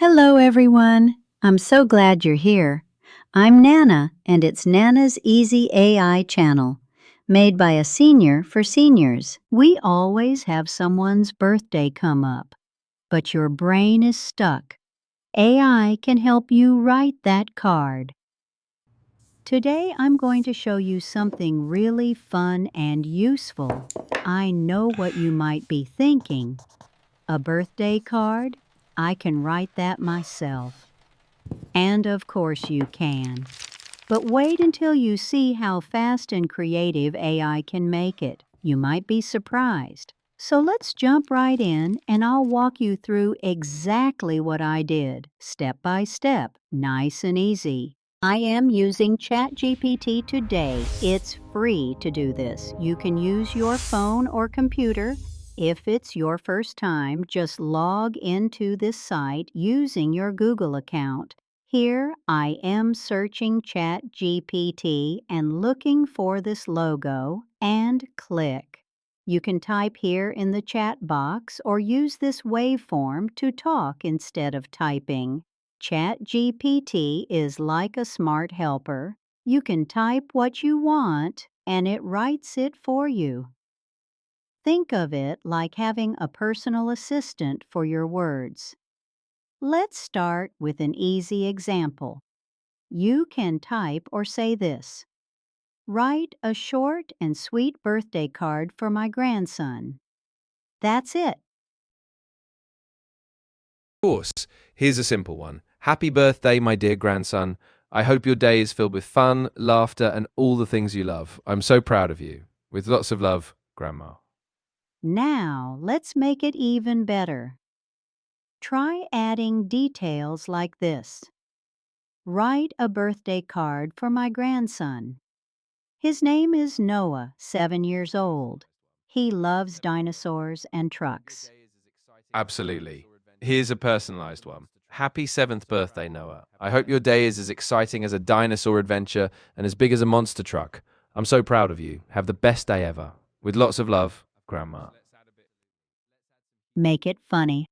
Hello, everyone. I'm so glad you're here. I'm Nana, and it's Nana's Easy AI channel, made by a senior for seniors. We always have someone's birthday come up, but your brain is stuck. AI can help you write that card. Today, I'm going to show you something really fun and useful. I know what you might be thinking. A birthday card? I can write that myself. And of course you can. But wait until you see how fast and creative AI can make it. You might be surprised. So let's jump right in and I'll walk you through exactly what I did, step by step, nice and easy. I am using ChatGPT today. It's free to do this. You can use your phone or computer. If it's your first time, just log into this site using your Google account. Here I am searching ChatGPT and looking for this logo and click. You can type here in the chat box or use this waveform to talk instead of typing. ChatGPT is like a smart helper. You can type what you want and it writes it for you. Think of it like having a personal assistant for your words. Let's start with an easy example. You can type or say this. Write a short and sweet birthday card for my grandson. That's it. Course, here's a simple one. Happy birthday, my dear grandson. I hope your day is filled with fun, laughter, and all the things you love. I'm so proud of you. With lots of love, Grandma. Now, let's make it even better. Try adding details like this. Write a birthday card for my grandson. His name is Noah, 7 years old. He loves dinosaurs and trucks. Absolutely. Here's a personalized one. Happy 7th birthday, Noah. I hope your day is as exciting as a dinosaur adventure and as big as a monster truck. I'm so proud of you. Have the best day ever. With lots of love, Grandma. Make it funny.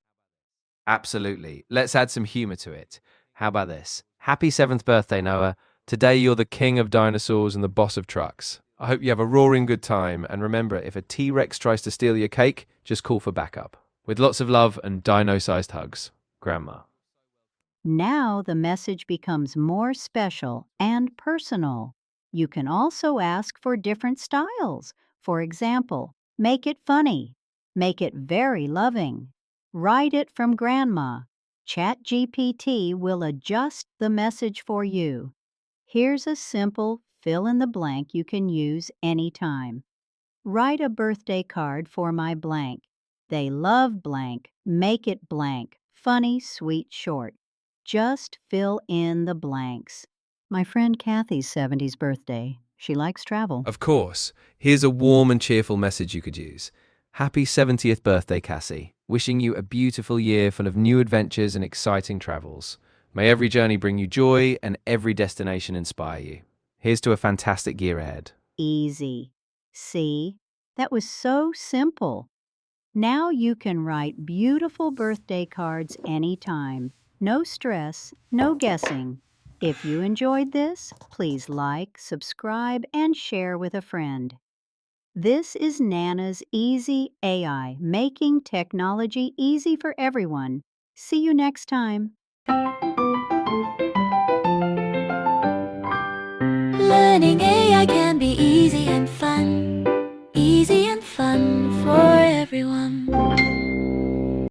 Absolutely. Let's add some humor to it. How about this? Happy 7th birthday, Noah. Today you're the king of dinosaurs and the boss of trucks. I hope you have a roaring good time, and remember, if a T-Rex tries to steal your cake, just call for backup. With lots of love and dino-sized hugs, Grandma. Now the message becomes more special and personal. You can also ask for different styles. For example, make it funny. Make it very loving. Write it from Grandma. ChatGPT will adjust the message for you. Here's a simple fill in the blank you can use anytime. Write a birthday card for my blank. They love blank. Make it blank. Funny, sweet, short. Just fill in the blanks. My friend Kathy's 70th birthday. She likes travel. Of course, here's a warm and cheerful message you could use. Happy 70th birthday, Cassie. Wishing you a beautiful year full of new adventures and exciting travels. May every journey bring you joy and every destination inspire you. Here's to a fantastic year ahead. Easy. See? That was so simple. Now you can write beautiful birthday cards anytime. No stress, no guessing. If you enjoyed this, please like, subscribe, and share with a friend. This is Nana's Easy AI, making technology easy for everyone. See you next time. Learning AI can be easy and fun for everyone.